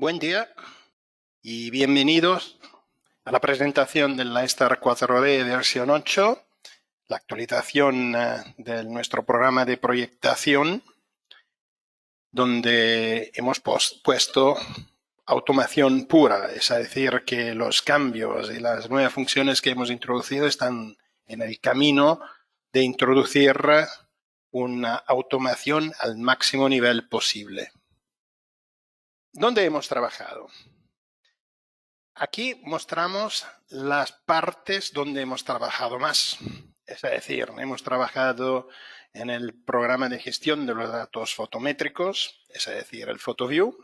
Buen día y bienvenidos a la presentación del Lightstar 4D versión 8, la actualización de nuestro programa de proyectación, donde hemos puesto automación pura, es decir, que los cambios y las nuevas funciones que hemos introducido están en el camino de introducir una automación al máximo nivel posible. ¿Dónde hemos trabajado? Aquí mostramos las partes donde hemos trabajado más. Es decir, hemos trabajado en el programa de gestión de los datos fotométricos, es decir, el PhotoView.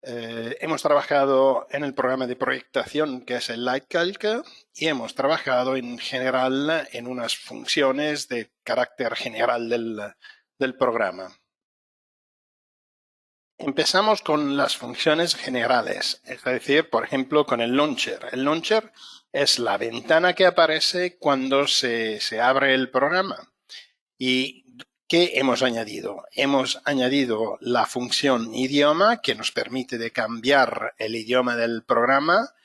Hemos trabajado en el programa de proyectación, que es el LightCalc, y hemos trabajado en general en unas funciones de carácter general del programa. Empezamos con las funciones generales, es decir, por ejemplo, con el launcher. El launcher es la ventana que aparece cuando se abre el programa. ¿Y qué hemos añadido? Hemos añadido la función idioma, que nos permite de cambiar el idioma del programa,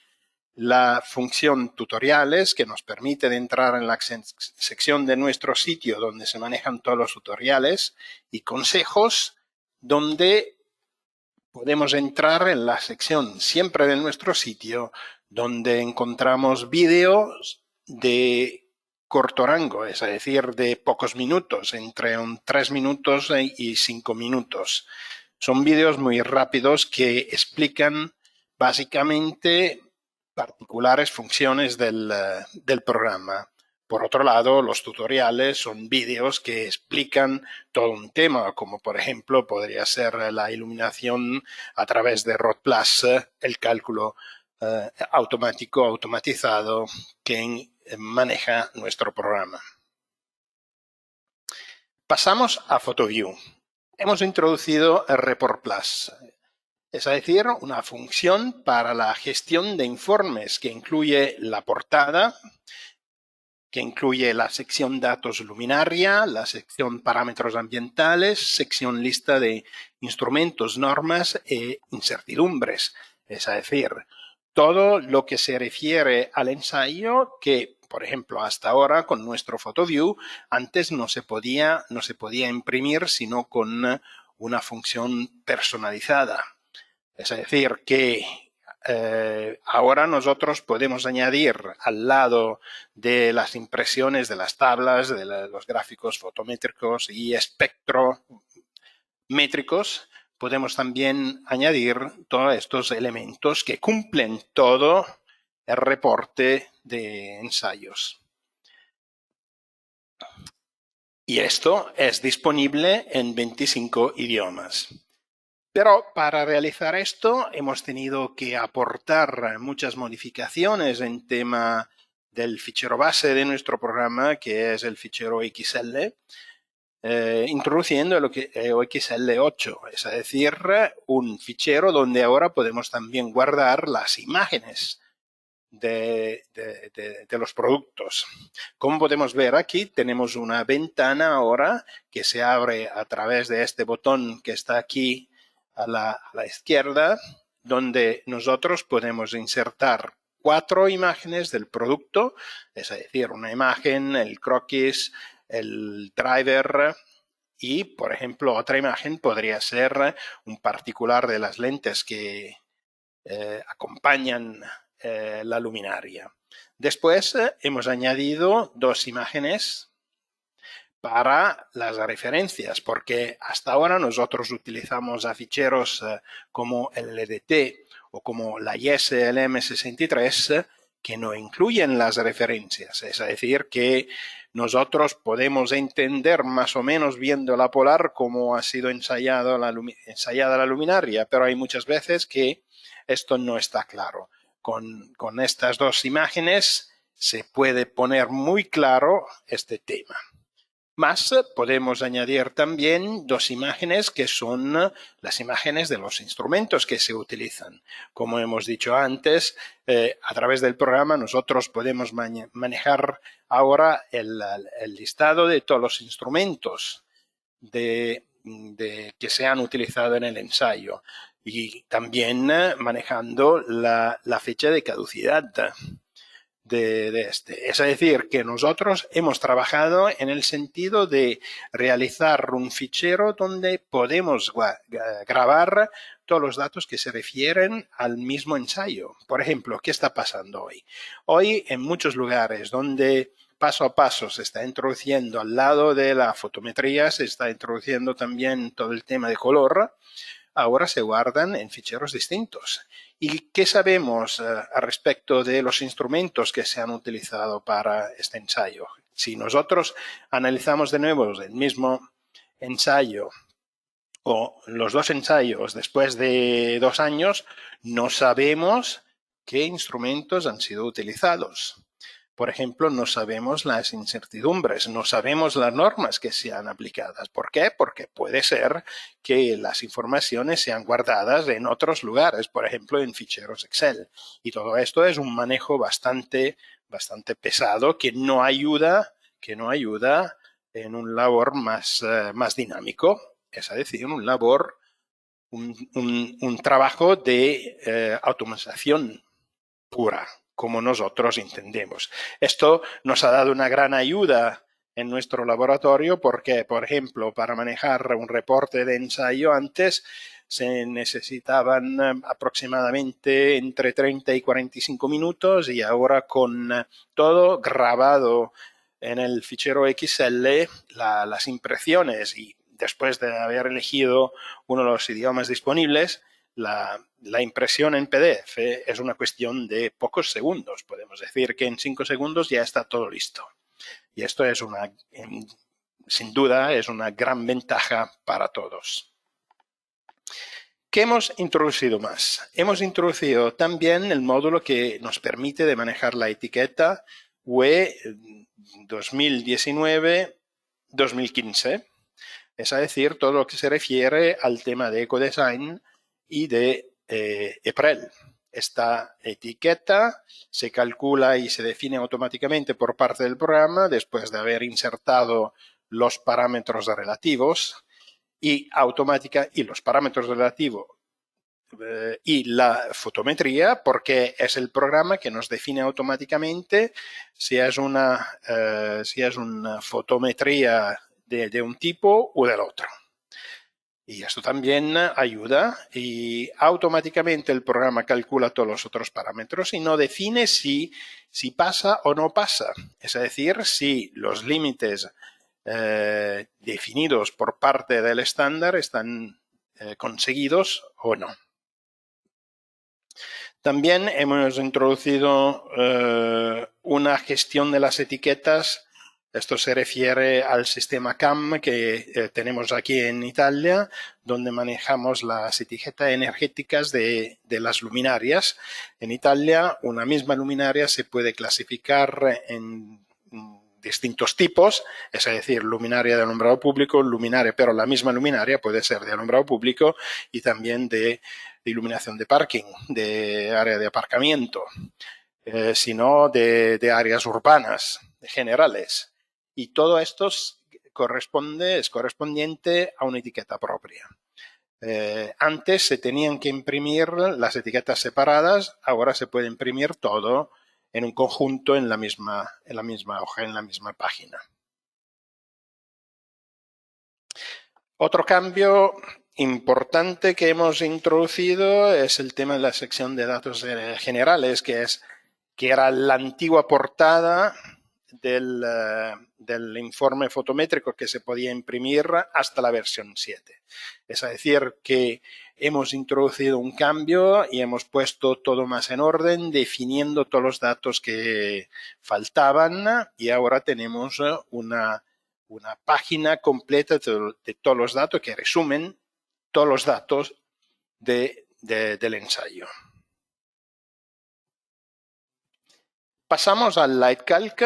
la función tutoriales, que nos permite de entrar en la sección de nuestro sitio donde se manejan todos los tutoriales, y consejos, donde podemos entrar en la sección siempre de nuestro sitio donde encontramos vídeos de corto rango, es decir, de pocos minutos, entre 3 minutos y 5 minutos. Son vídeos muy rápidos que explican básicamente particulares funciones del programa. Por otro lado, los tutoriales son vídeos que explican todo un tema, como por ejemplo podría ser la iluminación a través de Rod+, el cálculo automatizado que maneja nuestro programa. Pasamos a PhotoView. Hemos introducido el Report+, es decir, una función para la gestión de informes que incluye la portada, que incluye la sección datos luminaria, la sección parámetros ambientales, sección lista de instrumentos, normas e incertidumbres. Es decir, todo lo que se refiere al ensayo que, por ejemplo, hasta ahora con nuestro PhotoView, antes no se podía imprimir sino con una función personalizada. Es decir, que ahora nosotros podemos añadir al lado de las impresiones de las tablas, de los gráficos fotométricos y espectrométricos, podemos también añadir todos estos elementos que cumplen todo el reporte de ensayos. Y esto es disponible en 25 idiomas. Pero para realizar esto hemos tenido que aportar muchas modificaciones en tema del fichero base de nuestro programa, que es el fichero XL, introduciendo el XL8, es decir, un fichero donde ahora podemos también guardar las imágenes de los productos. Como podemos ver aquí, tenemos una ventana ahora que se abre a través de este botón que está aquí a la izquierda, donde nosotros podemos insertar 4 imágenes del producto, es decir, una imagen, el croquis, el driver y, por ejemplo, otra imagen podría ser un particular de las lentes que acompañan la luminaria. Después hemos añadido 2 imágenes para las referencias, porque hasta ahora nosotros utilizamos a ficheros como el LDT o como la ISLM63 que no incluyen las referencias. Es decir, que nosotros podemos entender más o menos viendo la polar cómo ha sido ensayada la luminaria, pero hay muchas veces que esto no está claro. Con estas 2 imágenes se puede poner muy claro este tema. Más podemos añadir también 2 imágenes que son las imágenes de los instrumentos que se utilizan. Como hemos dicho antes, a través del programa nosotros podemos manejar ahora el listado de todos los instrumentos que se han utilizado en el ensayo. y también manejando la fecha de caducidad de este. Es decir, que nosotros hemos trabajado en el sentido de realizar un fichero donde podemos grabar todos los datos que se refieren al mismo ensayo. Por ejemplo, ¿qué está pasando hoy? Hoy, en muchos lugares donde paso a paso se está introduciendo al lado de la fotometría, se está introduciendo también todo el tema de color, ahora se guardan en ficheros distintos. ¿Y qué sabemos al respecto de los instrumentos que se han utilizado para este ensayo? Si nosotros analizamos de nuevo el mismo ensayo o los dos ensayos después de 2 años, no sabemos qué instrumentos han sido utilizados. Por ejemplo, no sabemos las incertidumbres, no sabemos las normas que sean aplicadas. ¿Por qué? Porque puede ser que las informaciones sean guardadas en otros lugares, por ejemplo, en ficheros Excel. Y todo esto es un manejo bastante pesado que no ayuda en un labor más dinámico, es decir, un trabajo de automatización pura, como nosotros entendemos. Esto nos ha dado una gran ayuda en nuestro laboratorio porque, por ejemplo, para manejar un reporte de ensayo antes se necesitaban aproximadamente entre 30 y 45 minutos y ahora con todo grabado en el fichero XL, las impresiones y después de haber elegido uno de los idiomas disponibles, la impresión en PDF es una cuestión de pocos segundos. Podemos decir que en 5 segundos ya está todo listo. Y esto es sin duda, es una gran ventaja para todos. ¿Qué hemos introducido más? Hemos introducido también el módulo que nos permite de manejar la etiqueta UE 2019-2015. Es decir, todo lo que se refiere al tema de ecodesign y de EPREL. Esta etiqueta se calcula y se define automáticamente por parte del programa después de haber insertado los parámetros relativos y los parámetros relativos y la fotometría, porque es el programa que nos define automáticamente si es una fotometría de un tipo o del otro. Y esto también ayuda y automáticamente el programa calcula todos los otros parámetros y no define si pasa o no pasa. Es decir, si los límites definidos por parte del estándar están conseguidos o no. También hemos introducido una gestión de las etiquetas. Esto se refiere al sistema CAM que tenemos aquí en Italia, donde manejamos las etiquetas energéticas de las luminarias. En Italia, una misma luminaria se puede clasificar en distintos tipos, es decir, luminaria de alumbrado público, luminaria, pero la misma luminaria puede ser de alumbrado público y también de iluminación de parking, de área de aparcamiento, sino de áreas urbanas generales. Y todo esto es correspondiente a una etiqueta propia. Antes se tenían que imprimir las etiquetas separadas, ahora se puede imprimir todo en un conjunto en la misma hoja, en la misma página. Otro cambio importante que hemos introducido es el tema de la sección de datos generales, que era la antigua portada del informe fotométrico que se podía imprimir hasta la versión 7. Es decir, que hemos introducido un cambio y hemos puesto todo más en orden, definiendo todos los datos que faltaban y ahora tenemos una página completa de todos los datos que resumen todos los datos del ensayo. Pasamos al LightCalc.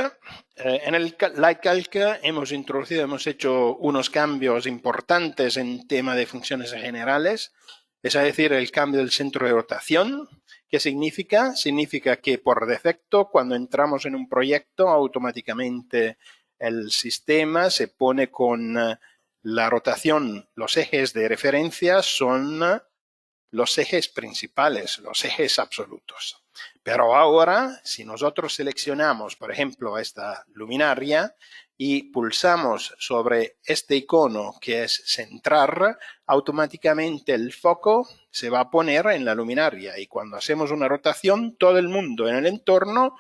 En el LightCalc hemos hecho unos cambios importantes en tema de funciones generales, es decir, el cambio del centro de rotación. ¿Qué significa? Significa que por defecto, cuando entramos en un proyecto, automáticamente el sistema se pone con la rotación, los ejes de referencia son los ejes principales, los ejes absolutos. Pero ahora, si nosotros seleccionamos, por ejemplo, esta luminaria y pulsamos sobre este icono que es centrar, automáticamente el foco se va a poner en la luminaria y cuando hacemos una rotación, todo el mundo en el entorno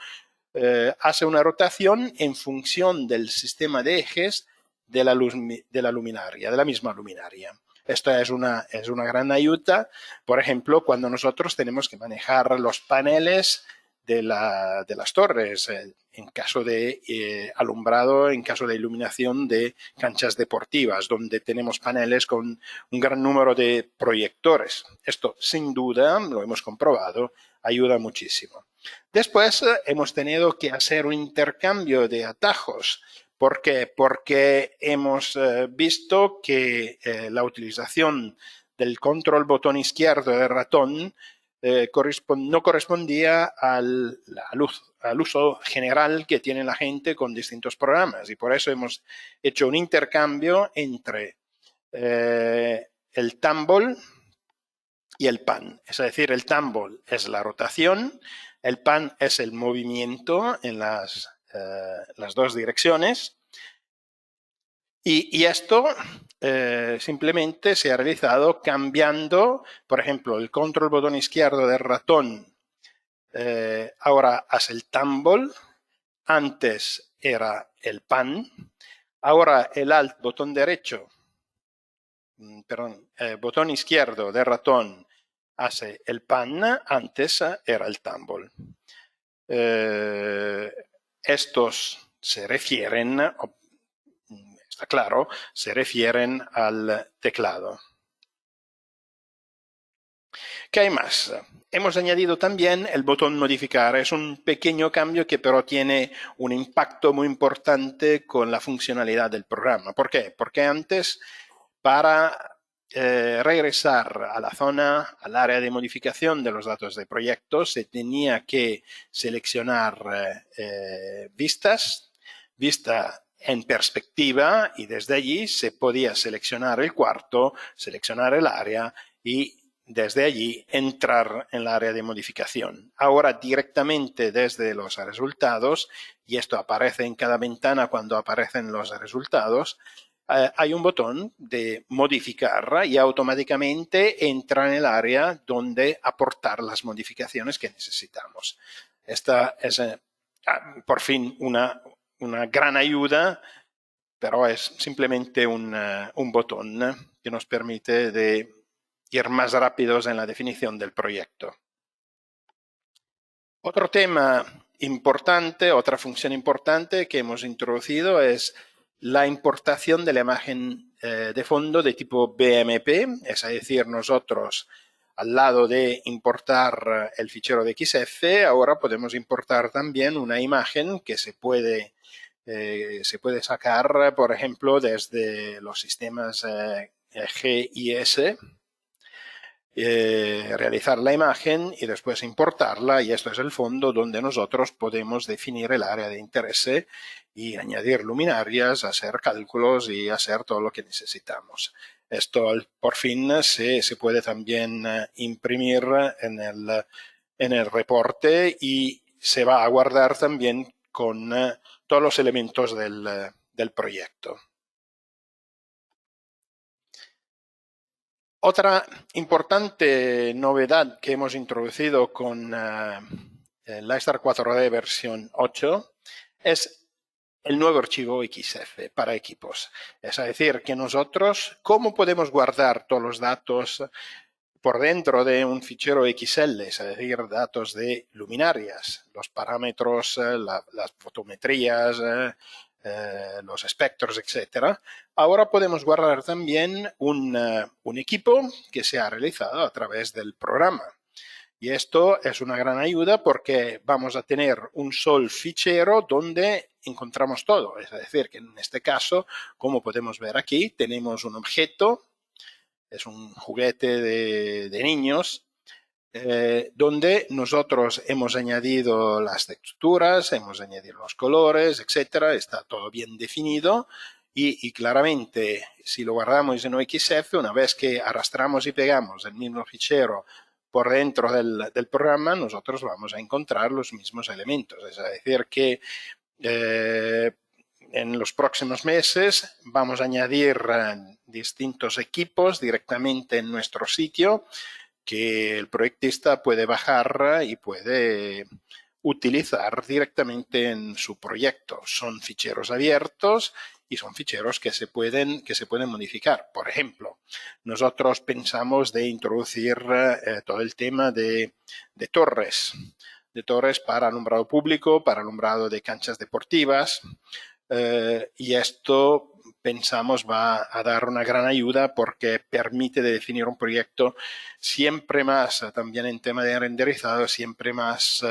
hace una rotación en función del sistema de ejes de la luminaria, de la misma luminaria. Esto es una gran ayuda, por ejemplo, cuando nosotros tenemos que manejar los paneles de las torres, en caso de alumbrado, en caso de iluminación de canchas deportivas, donde tenemos paneles con un gran número de proyectores. Esto, sin duda, lo hemos comprobado, ayuda muchísimo. Después hemos tenido que hacer un intercambio de atajos. ¿Por qué? Porque hemos visto que la utilización del control botón izquierdo del ratón no correspondía al uso general que tiene la gente con distintos programas y por eso hemos hecho un intercambio entre el tumble y el pan. Es decir, el tumble es la rotación, el pan es el movimiento en las dos direcciones y esto simplemente se ha realizado cambiando, por ejemplo, el control botón izquierdo del ratón ahora hace el tumble, antes era el pan, ahora el alt botón derecho, botón izquierdo del ratón hace el pan, antes era el tumble. Estos se refieren, está claro, se refieren al teclado. ¿Qué hay más? Hemos añadido también el botón modificar. Es un pequeño cambio que pero tiene un impacto muy importante con la funcionalidad del programa. ¿Por qué? Porque antes, para regresar a la zona, al área de modificación de los datos de proyecto, se tenía que seleccionar vista en perspectiva y desde allí se podía seleccionar el cuarto, seleccionar el área y desde allí entrar en el área de modificación. Ahora directamente desde los resultados, y esto aparece en cada ventana cuando aparecen los resultados, hay un botón de modificar y automáticamente entra en el área donde aportar las modificaciones que necesitamos. Esta es por fin una gran ayuda, pero es simplemente un botón que nos permite de ir más rápidos en la definición del proyecto. Otro tema importante, otra función importante que hemos introducido es la importación de la imagen de fondo de tipo BMP, es decir, nosotros al lado de importar el fichero de XF, ahora podemos importar también una imagen que se puede sacar, por ejemplo, desde los sistemas GIS, realizar la imagen y después importarla, y esto es el fondo donde nosotros podemos definir el área de interés y añadir luminarias, hacer cálculos y hacer todo lo que necesitamos. Esto por fin se puede también imprimir en el reporte y se va a guardar también con todos los elementos del proyecto. Otra importante novedad que hemos introducido con Lightstar 4D versión 8 es el nuevo archivo XF para equipos. Es decir, que nosotros, ¿cómo podemos guardar todos los datos por dentro de un fichero XL? Es decir, datos de luminarias, los parámetros, las fotometrías, los espectros, etcétera. Ahora podemos guardar también un equipo que se ha realizado a través del programa. Y esto es una gran ayuda porque vamos a tener un solo fichero donde encontramos todo. Es decir, que en este caso, como podemos ver aquí, tenemos un objeto, es un juguete de niños, donde nosotros hemos añadido las texturas, hemos añadido los colores, etcétera, está todo bien definido Y claramente, si lo guardamos en OXF, una vez que arrastramos y pegamos el mismo fichero por dentro del programa, nosotros vamos a encontrar los mismos elementos. Es decir, que en los próximos meses vamos a añadir distintos equipos directamente en nuestro sitio que el proyectista puede bajar y puede utilizar directamente en su proyecto. Son ficheros abiertos y son ficheros que se pueden modificar. Por ejemplo, nosotros pensamos de introducir todo el tema de torres para alumbrado público, para alumbrado de canchas deportivas, y esto pensamos va a dar una gran ayuda porque permite de definir un proyecto siempre más, también en tema de renderizado, siempre más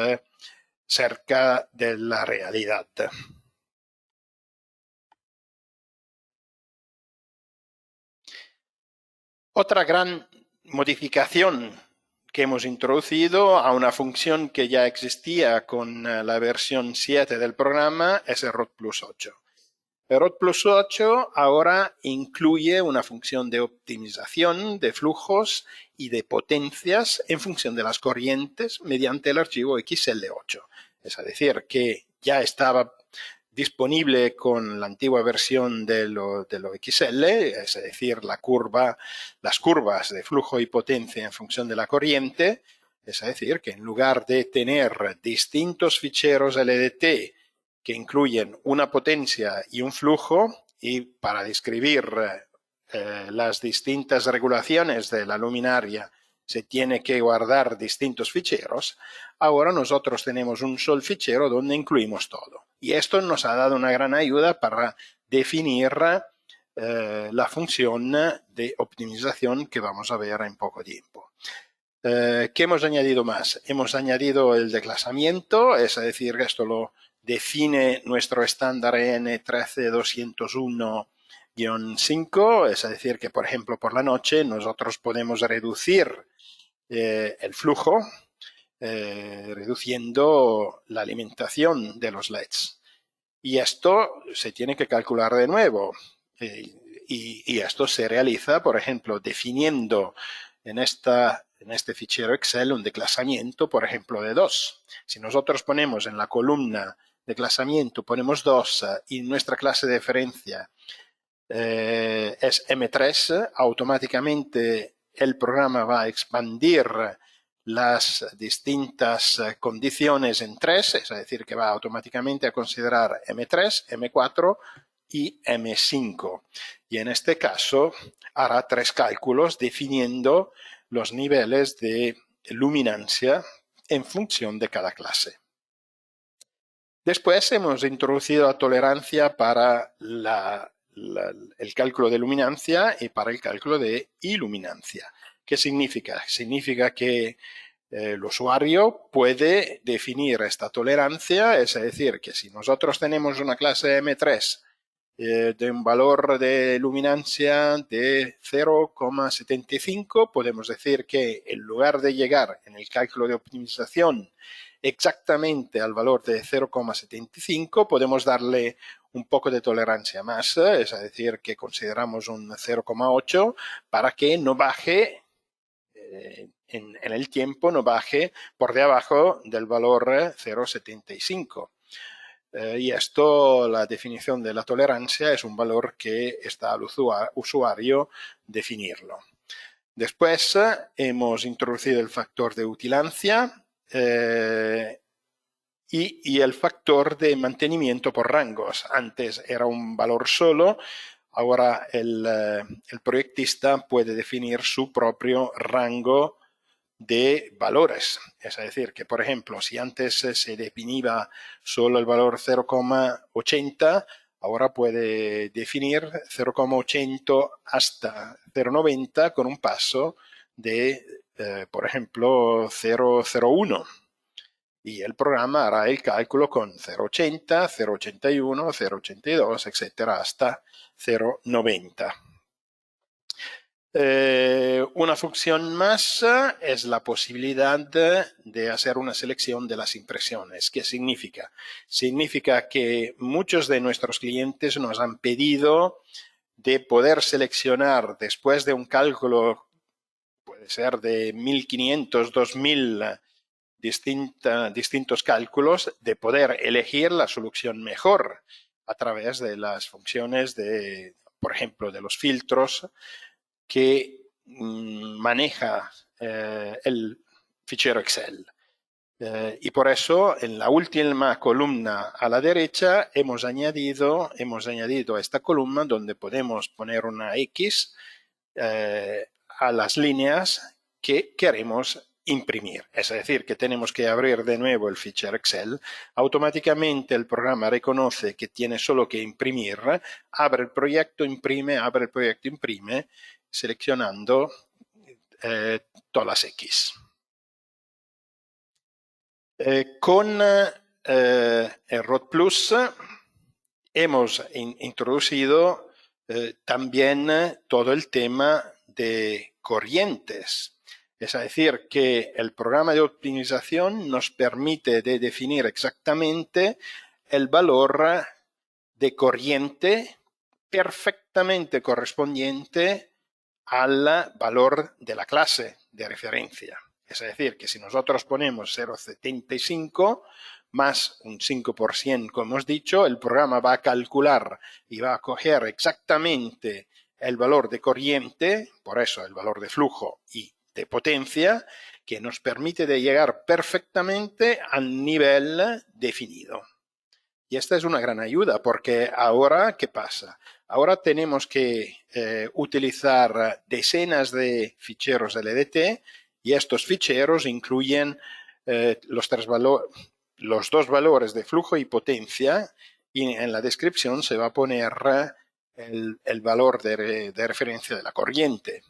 cerca de la realidad. Otra gran modificación que hemos introducido a una función que ya existía con la versión 7 del programa es el ROT Plus 8. El ROT Plus 8 ahora incluye una función de optimización de flujos y de potencias en función de las corrientes mediante el archivo XL8. Es decir, que ya estaba disponible con la antigua versión de lo XL, es decir, las curvas de flujo y potencia en función de la corriente. Es decir, que en lugar de tener distintos ficheros LDT que incluyen una potencia y un flujo, y para describir las distintas regulaciones de la luminaria se tiene que guardar distintos ficheros, ahora nosotros tenemos un solo fichero donde incluimos todo. Y esto nos ha dado una gran ayuda para definir la función de optimización que vamos a ver en poco tiempo. ¿Qué hemos añadido más? Hemos añadido el desglasamiento, es decir, que esto lo define nuestro estándar EN 13201-5, es decir, que por ejemplo por la noche nosotros podemos reducir el flujo reduciendo la alimentación de los LEDs. Y esto se tiene que calcular de nuevo. Y esto se realiza, por ejemplo, definiendo en este fichero Excel un desglasamiento, por ejemplo, de 2. Si nosotros ponemos en la columna desglasamiento, ponemos 2 y nuestra clase de diferencia es M3, automáticamente el programa va a expandir las distintas condiciones en 3, es decir, que va automáticamente a considerar M3, M4 y M5. Y en este caso hará 3 cálculos definiendo los niveles de luminancia en función de cada clase. Después hemos introducido la tolerancia para el cálculo de luminancia y para el cálculo de iluminancia. ¿Qué significa? Significa que el usuario puede definir esta tolerancia, es decir, que si nosotros tenemos una clase M3 de un valor de luminancia de 0,75, podemos decir que en lugar de llegar en el cálculo de optimización exactamente al valor de 0,75, podemos darle un poco de tolerancia más, es decir, que consideramos un 0,8 para que no baje en el tiempo, no baje por debajo del valor 0,75. Y esto, la definición de la tolerancia es un valor que está al usuario definirlo. Después hemos introducido el factor de utilancia y el factor de mantenimiento por rangos. Antes era un valor solo, ahora el proyectista puede definir su propio rango de valores. Es decir, que por ejemplo, si antes se definía solo el valor 0,80, ahora puede definir 0,80 hasta 0,90 con un paso de, por ejemplo, 0,01. Y el programa hará el cálculo con 0,80, 0,81, 0,82, etcétera, hasta 0,90. Una función más es la posibilidad de hacer una selección de las impresiones. ¿Qué significa? Significa que muchos de nuestros clientes nos han pedido de poder seleccionar después de un cálculo, puede ser de 1500, 2000 distintos cálculos, de poder elegir la solución mejor a través de las funciones de, por ejemplo, de los filtros que maneja el fichero Excel. Y por eso en la última columna a la derecha hemos añadido a esta columna donde podemos poner una X a las líneas que queremos imprimir. Es decir, que tenemos que abrir de nuevo el fichero Excel. Automáticamente el programa reconoce que tiene solo que imprimir, abre el proyecto, imprime, seleccionando todas las X. Con el ROT Plus hemos introducido también todo el tema de corrientes. Es decir, que el programa de optimización nos permite de definir exactamente el valor de corriente perfectamente correspondiente al valor de la clase de referencia. Es decir, que si nosotros ponemos 0,75 más un 5%, como hemos dicho, el programa va a calcular y va a coger exactamente el valor de corriente, por eso el valor de flujo y de potencia, que nos permite de llegar perfectamente al nivel definido. Y esta es una gran ayuda porque ahora, ¿qué pasa? Ahora tenemos que utilizar decenas de ficheros LDT y estos ficheros incluyen los dos valores de flujo y potencia, y en la descripción se va a poner el valor de referencia de la corriente.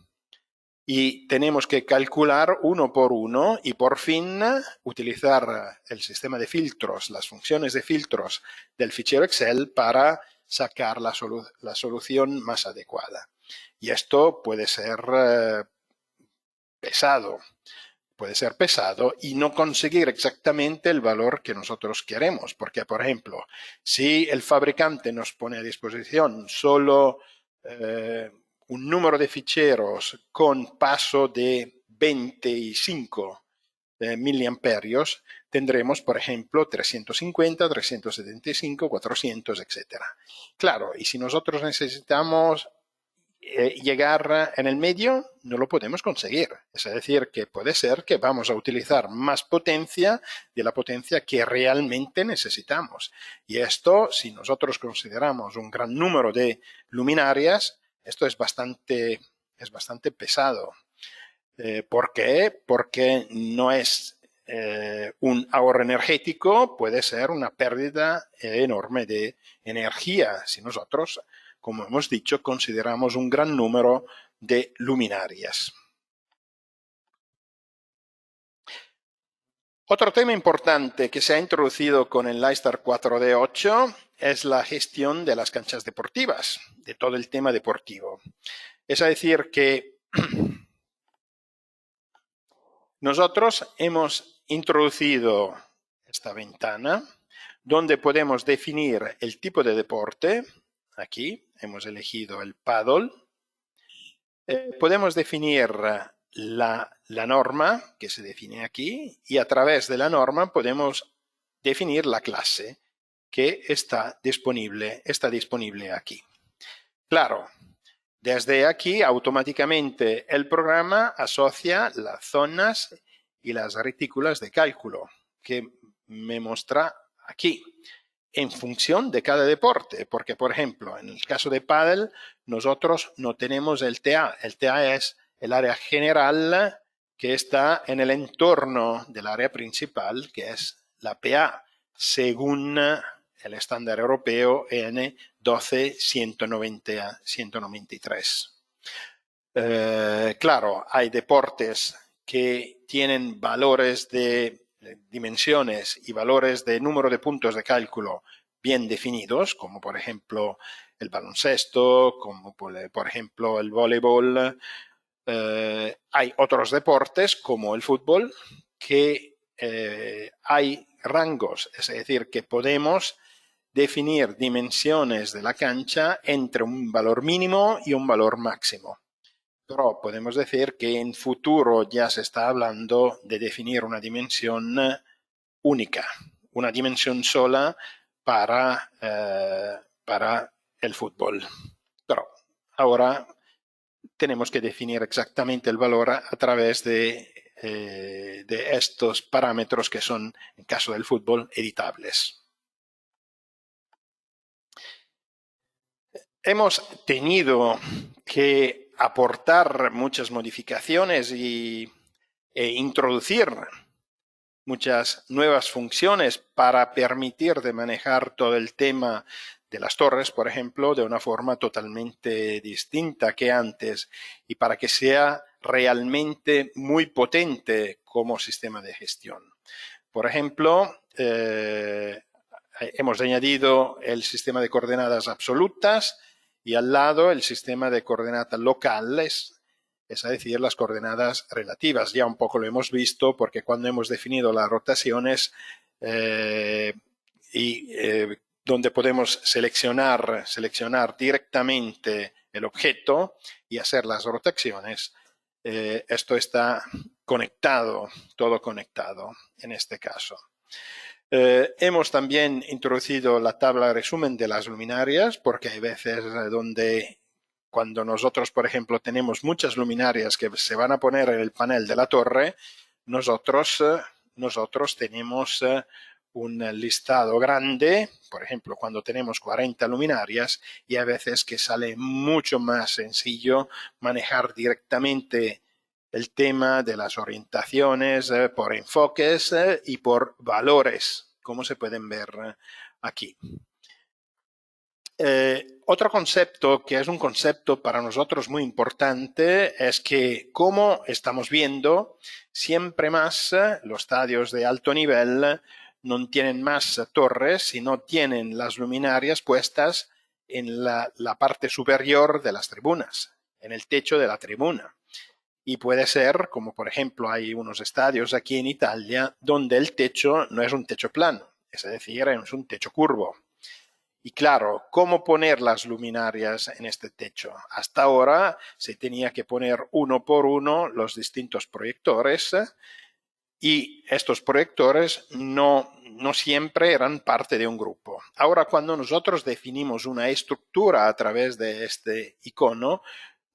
Y tenemos que calcular uno por uno y por fin utilizar el sistema de filtros, las funciones de filtros del fichero Excel para sacar la solución más adecuada. Y esto puede ser pesado. Puede ser pesado y no conseguir exactamente el valor que nosotros queremos. Porque, por ejemplo, si el fabricante nos pone a disposición solo un número de ficheros con paso de 25 miliamperios, tendremos, por ejemplo, 350, 375, 400, etc. Claro, y si nosotros necesitamos llegar en el medio, no lo podemos conseguir. Es decir, que puede ser que vamos a utilizar más potencia de la potencia que realmente necesitamos. Y esto, si nosotros consideramos un gran número de luminarias, esto es bastante pesado. ¿Por qué? Porque no es un ahorro energético, puede ser una pérdida enorme de energía si nosotros, como hemos dicho, consideramos un gran número de luminarias. Otro tema importante que se ha introducido con el Lightstar 4D8 es la gestión de las canchas deportivas, de todo el tema deportivo. Es decir, que nosotros hemos introducido esta ventana donde podemos definir el tipo de deporte. Aquí hemos elegido el paddle. Podemos definir la norma que se define aquí y a través de la norma podemos definir la clase que está disponible aquí. Claro, desde aquí automáticamente el programa asocia las zonas y las retículas de cálculo que me muestra aquí en función de cada deporte, porque por ejemplo en el caso de pádel nosotros no tenemos el TA. El TA es el área general que está en el entorno del área principal, que es la PA, según el estándar europeo EN 12193. Claro, hay deportes que tienen valores de dimensiones y valores de número de puntos de cálculo bien definidos, como por ejemplo el baloncesto, como por ejemplo el voleibol Hay otros deportes como el fútbol que hay rangos, es decir, que podemos definir dimensiones de la cancha entre un valor mínimo y un valor máximo. Pero podemos decir que en futuro ya se está hablando de definir una dimensión única, una dimensión sola para el fútbol. Pero ahora tenemos que definir exactamente el valor a través de estos parámetros que son, en caso del fútbol, editables. Hemos tenido que aportar muchas modificaciones e introducir muchas nuevas funciones para permitir de manejar todo el tema de las torres, por ejemplo, de una forma totalmente distinta que antes y para que sea realmente muy potente como sistema de gestión. Por ejemplo, hemos añadido el sistema de coordenadas absolutas y al lado el sistema de coordenadas locales, es decir, las coordenadas relativas. Ya un poco lo hemos visto porque cuando hemos definido las rotaciones donde podemos seleccionar directamente el objeto y hacer las rotaciones, esto está conectado, todo conectado en este caso. Hemos también introducido la tabla de resumen de las luminarias, porque hay veces donde cuando nosotros, por ejemplo, tenemos muchas luminarias que se van a poner en el panel de la torre, nosotros tenemos un listado grande, por ejemplo, cuando tenemos 40 luminarias, y a veces que sale mucho más sencillo manejar directamente el tema de las orientaciones por enfoques y por valores, como se pueden ver aquí. Otro concepto que es un concepto para nosotros muy importante es que, como estamos viendo, siempre más los estadios de alto nivel no tienen más torres, sino tienen las luminarias puestas en la parte superior de las tribunas, en el techo de la tribuna. Y puede ser, como por ejemplo hay unos estadios aquí en Italia, donde el techo no es un techo plano, es decir, es un techo curvo. Y claro, ¿cómo poner las luminarias en este techo? Hasta ahora se tenía que poner uno por uno los distintos proyectores y estos proyectores no siempre eran parte de un grupo. Ahora, cuando nosotros definimos una estructura a través de este icono,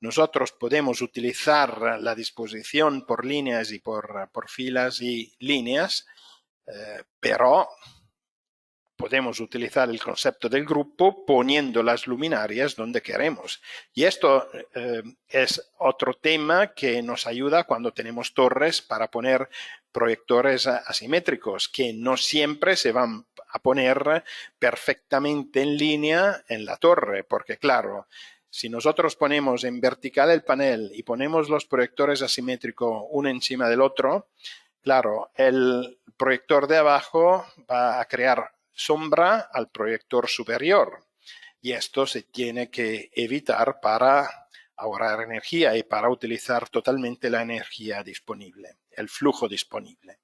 nosotros podemos utilizar la disposición por líneas y por filas y líneas, pero podemos utilizar el concepto del grupo poniendo las luminarias donde queremos. Y esto es otro tema que nos ayuda cuando tenemos torres para poner proyectores asimétricos, que no siempre se van a poner perfectamente en línea en la torre, porque claro, si nosotros ponemos en vertical el panel y ponemos los proyectores asimétricos uno encima del otro, claro, el proyector de abajo va a crear sombra al proyector superior y esto se tiene que evitar para ahorrar energía y para utilizar totalmente la energía disponible, el flujo disponible.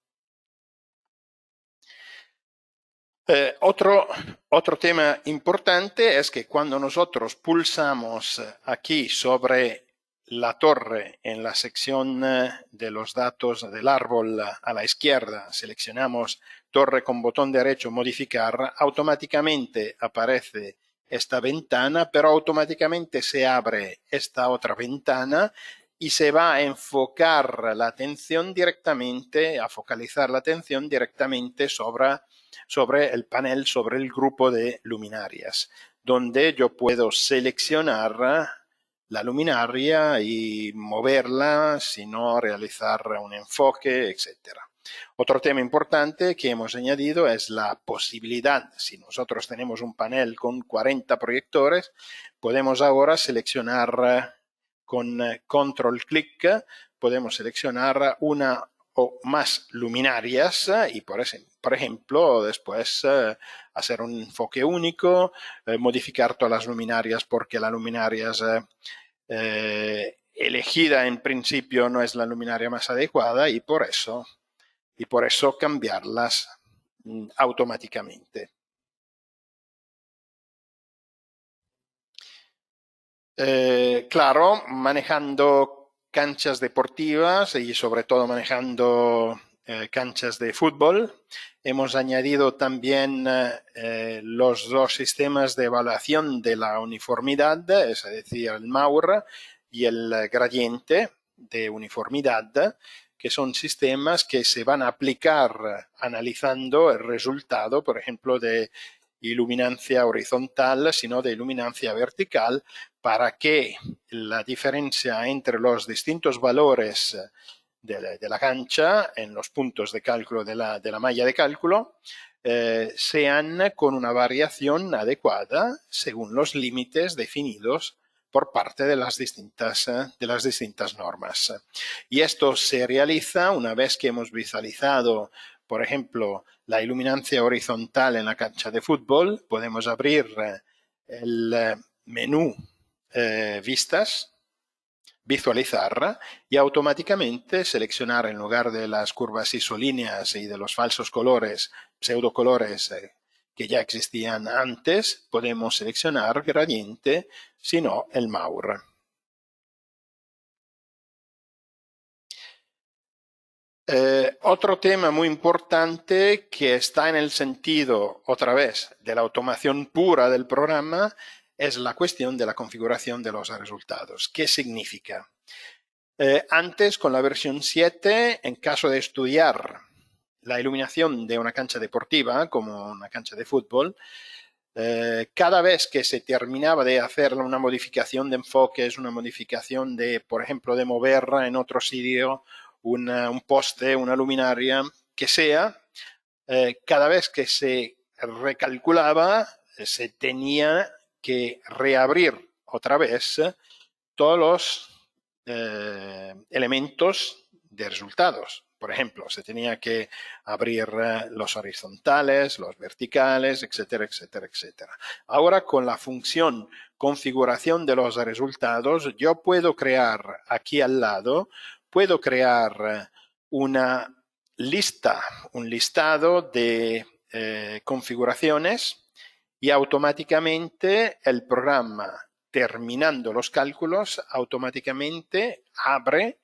Otro tema importante es que cuando nosotros pulsamos aquí sobre la torre en la sección de los datos del árbol a la izquierda, seleccionamos torre con botón derecho modificar, automáticamente aparece esta ventana, pero automáticamente se abre esta otra ventana y se va a enfocar la atención directamente, a focalizar la atención directamente sobre el panel, sobre el grupo de luminarias, donde yo puedo seleccionar la luminaria y moverla, sino realizar un enfoque, etc. Otro tema importante que hemos añadido es la posibilidad, si nosotros tenemos un panel con 40 proyectores, podemos ahora seleccionar con control clic, podemos seleccionar una o más luminarias y por ejemplo después hacer un enfoque único, modificar todas las luminarias porque las luminarias elegida en principio no es la luminaria más adecuada y por eso cambiarlas automáticamente. Claro, manejando canchas deportivas y sobre todo manejando canchas de fútbol, hemos añadido también los dos sistemas de evaluación de la uniformidad, es decir, el MAUR y el gradiente de uniformidad, que son sistemas que se van a aplicar analizando el resultado, por ejemplo, de iluminancia horizontal, sino de iluminancia vertical, para que la diferencia entre los distintos valores de la cancha en los puntos de cálculo de la malla de cálculo sean con una variación adecuada según los límites definidos por parte de las distintas normas. Y esto se realiza una vez que hemos visualizado, por ejemplo, la iluminancia horizontal en la cancha de fútbol. Podemos abrir el menú vistas, visualizar y automáticamente seleccionar en lugar de las curvas isolíneas y de los falsos colores, pseudocolores que ya existían antes, podemos seleccionar gradiente, sino el MAUR. Otro tema muy importante que está en el sentido, otra vez, de la automación pura del programa es la cuestión de la configuración de los resultados. ¿Qué significa? Antes, con la versión 7, en caso de estudiar la iluminación de una cancha deportiva, como una cancha de fútbol, cada vez que se terminaba de hacer una modificación de enfoques, una modificación de, por ejemplo, de mover en otro sitio un poste, una luminaria, que sea, cada vez que se recalculaba, se tenía que reabrir otra vez todos los elementos de resultados. Por ejemplo, se tenía que abrir los horizontales, los verticales, etcétera, etcétera, etcétera. Ahora, con la función configuración de los resultados, yo puedo crear aquí al lado, puedo crear una lista, un listado de configuraciones y automáticamente el programa, terminando los cálculos, automáticamente abre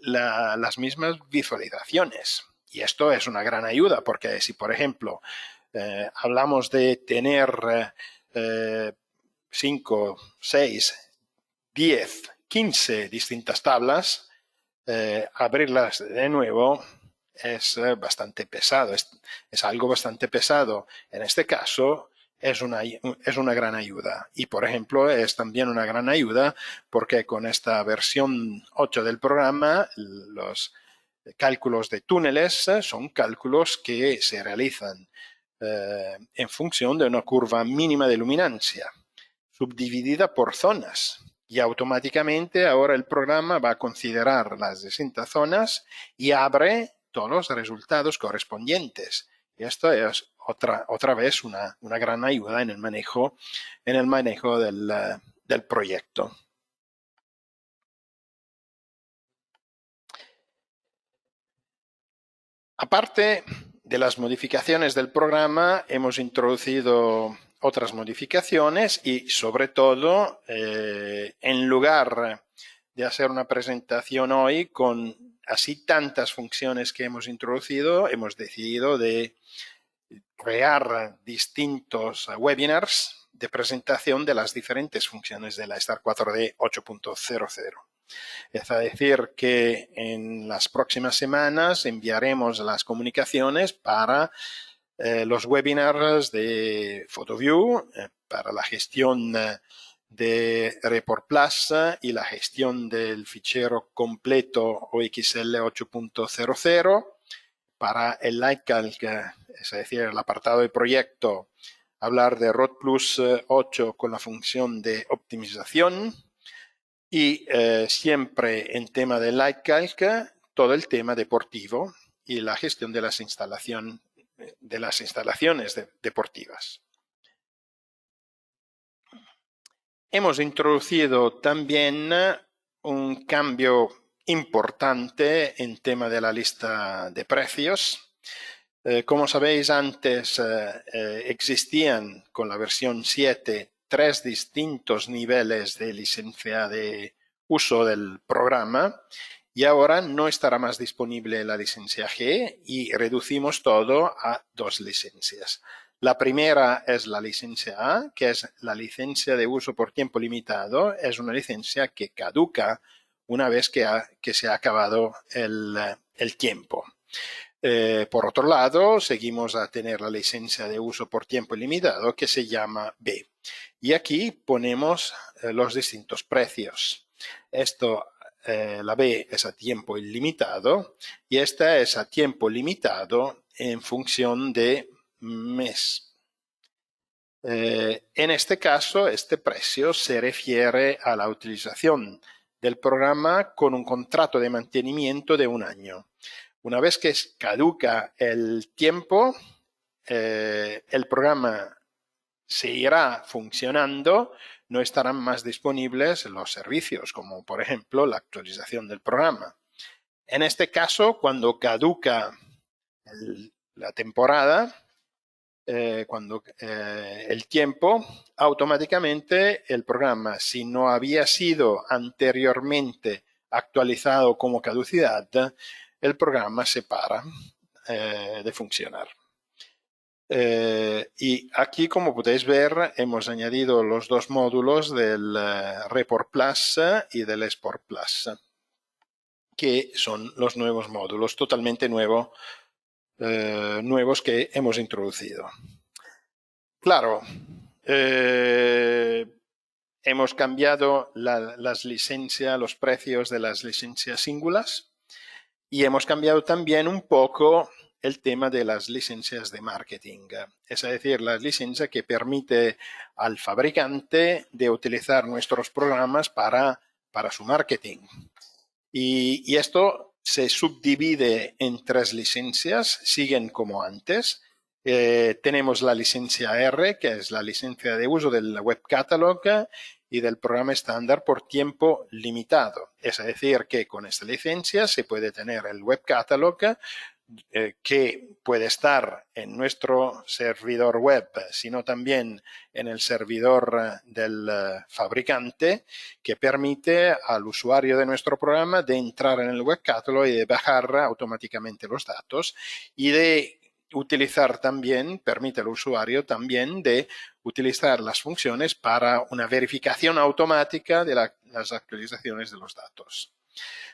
las mismas visualizaciones. Y esto es una gran ayuda, porque si, por ejemplo, hablamos de tener 5, 6, 10, 15 distintas tablas, abrirlas de nuevo es bastante pesado, es algo bastante pesado. En este caso, es una gran ayuda. Y, por ejemplo, es también una gran ayuda porque con esta versión 8 del programa, los cálculos de túneles son cálculos que se realizan en función de una curva mínima de luminancia, subdividida por zonas. Y automáticamente ahora el programa va a considerar las distintas zonas y abre todos los resultados correspondientes. Y esto es otra vez una gran ayuda en el manejo del proyecto. Aparte de las modificaciones del programa, hemos introducido otras modificaciones y, sobre todo, en lugar de hacer una presentación hoy con así tantas funciones que hemos introducido, hemos decidido de crear distintos webinars de presentación de las diferentes funciones de la Star 4D 8.00. Es decir, que en las próximas semanas enviaremos las comunicaciones para los webinars de PhotoView, para la gestión de Report Plus y la gestión del fichero completo OXL 8.00, para el LightCalc, es decir, el apartado de proyecto, hablar de ROT+ 8 con la función de optimización. Y siempre en tema de LightCalc, todo el tema deportivo y la gestión de las instalaciones deportivas. Hemos introducido también un cambio importante en tema de la lista de precios. Como sabéis, antes existían con la versión 7 3 distintos niveles de licencia de uso del programa y ahora no estará más disponible la licencia G y reducimos todo a 2 licencias. La primera es la licencia A, que es la licencia de uso por tiempo limitado. Es una licencia que caduca una vez que se ha acabado el tiempo. Por otro lado, seguimos a tener la licencia de uso por tiempo ilimitado que se llama B. Y aquí ponemos los distintos precios. La B es a tiempo ilimitado y esta es a tiempo limitado en función de mes. En este caso, este precio se refiere a la utilización del programa con un contrato de mantenimiento de 1 año. Una vez que caduca el tiempo, el programa seguirá funcionando, no estarán más disponibles los servicios, como por ejemplo la actualización del programa. En este caso, cuando caduca la temporada, el tiempo, automáticamente el programa, si no había sido anteriormente actualizado como caducidad, el programa se para de funcionar. Y aquí, como podéis ver, hemos añadido los 2 módulos del Report Plus y del Export Plus, que son los nuevos módulos totalmente nuevos que hemos introducido. Claro, hemos cambiado las licencias, los precios de las licencias singulares y hemos cambiado también un poco el tema de las licencias de marketing, es decir, la licencia que permite al fabricante de utilizar nuestros programas para su marketing. Y esto se subdivide en 3 licencias, siguen como antes. Tenemos la licencia R, que es la licencia de uso del Web Catalog y del programa estándar por tiempo limitado. Es decir, que con esta licencia se puede tener el Web Catalog que puede estar en nuestro servidor web, sino también en el servidor del fabricante, que permite al usuario de nuestro programa de entrar en el Web Catalog y de bajar automáticamente los datos y de utilizar también, permite al usuario también de utilizar las funciones para una verificación automática de las actualizaciones de los datos.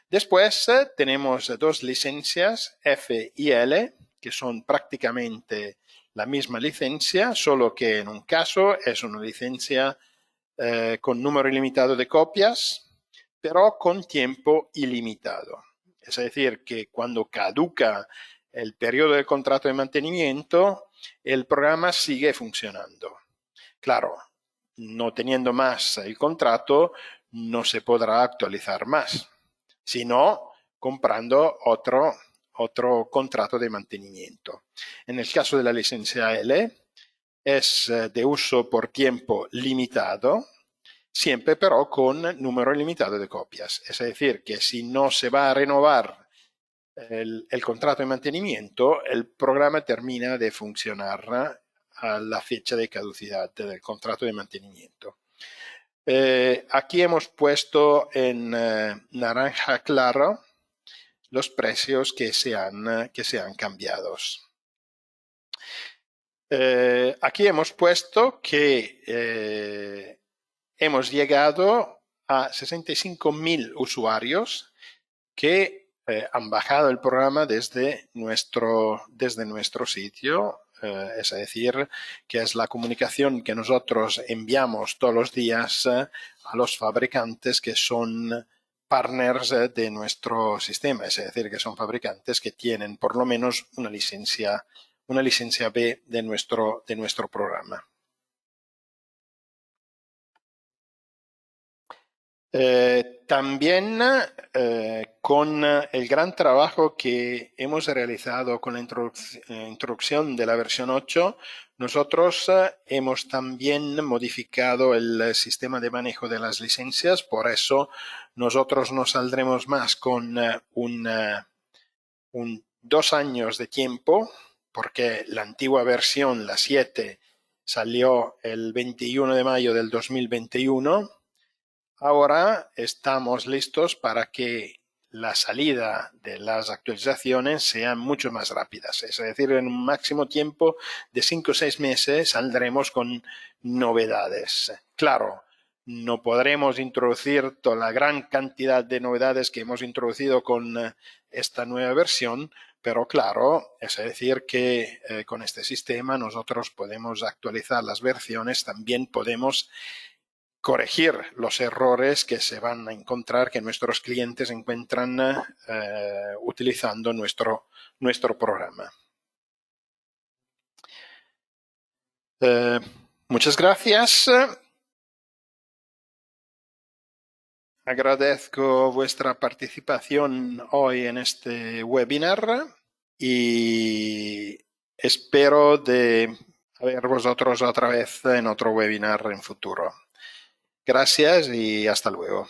Después tenemos 2 licencias F y L, que son prácticamente la misma licencia, solo que en un caso es una licencia con número ilimitado de copias, pero con tiempo ilimitado. Es decir, que cuando caduca el periodo de contrato de mantenimiento, el programa sigue funcionando. Claro, no teniendo más el contrato, no se podrá actualizar más, sino comprando otro contrato de mantenimiento. En el caso de la licencia L, es de uso por tiempo limitado, siempre pero con número limitado de copias. Es decir, que si no se va a renovar el contrato de mantenimiento, el programa termina de funcionar a la fecha de caducidad del contrato de mantenimiento. Aquí hemos puesto en naranja claro los precios que se han cambiado. Aquí hemos puesto que hemos llegado a 65.000 usuarios que han bajado el programa desde nuestro sitio, es decir, que es la comunicación que nosotros enviamos todos los días a los fabricantes que son partners de nuestro sistema, es decir, que son fabricantes que tienen por lo menos una licencia B de nuestro programa. También con el gran trabajo que hemos realizado con la introducción de la versión 8, Nosotros hemos también modificado el sistema de manejo de las licencias, por eso nosotros no saldremos más con 2 años de tiempo, porque la antigua versión, la 7, salió el 21 de mayo del 2021. Ahora estamos listos para que la salida de las actualizaciones sean mucho más rápidas. Es decir, en un máximo tiempo de 5 o 6 meses saldremos con novedades. Claro, no podremos introducir toda la gran cantidad de novedades que hemos introducido con esta nueva versión, pero claro, es decir que con este sistema nosotros podemos actualizar las versiones, también podemos corregir los errores que se van a encontrar, que nuestros clientes encuentran utilizando nuestro programa. Muchas gracias. Agradezco vuestra participación hoy en este webinar y espero de ver vosotros otra vez en otro webinar en futuro. Gracias y hasta luego.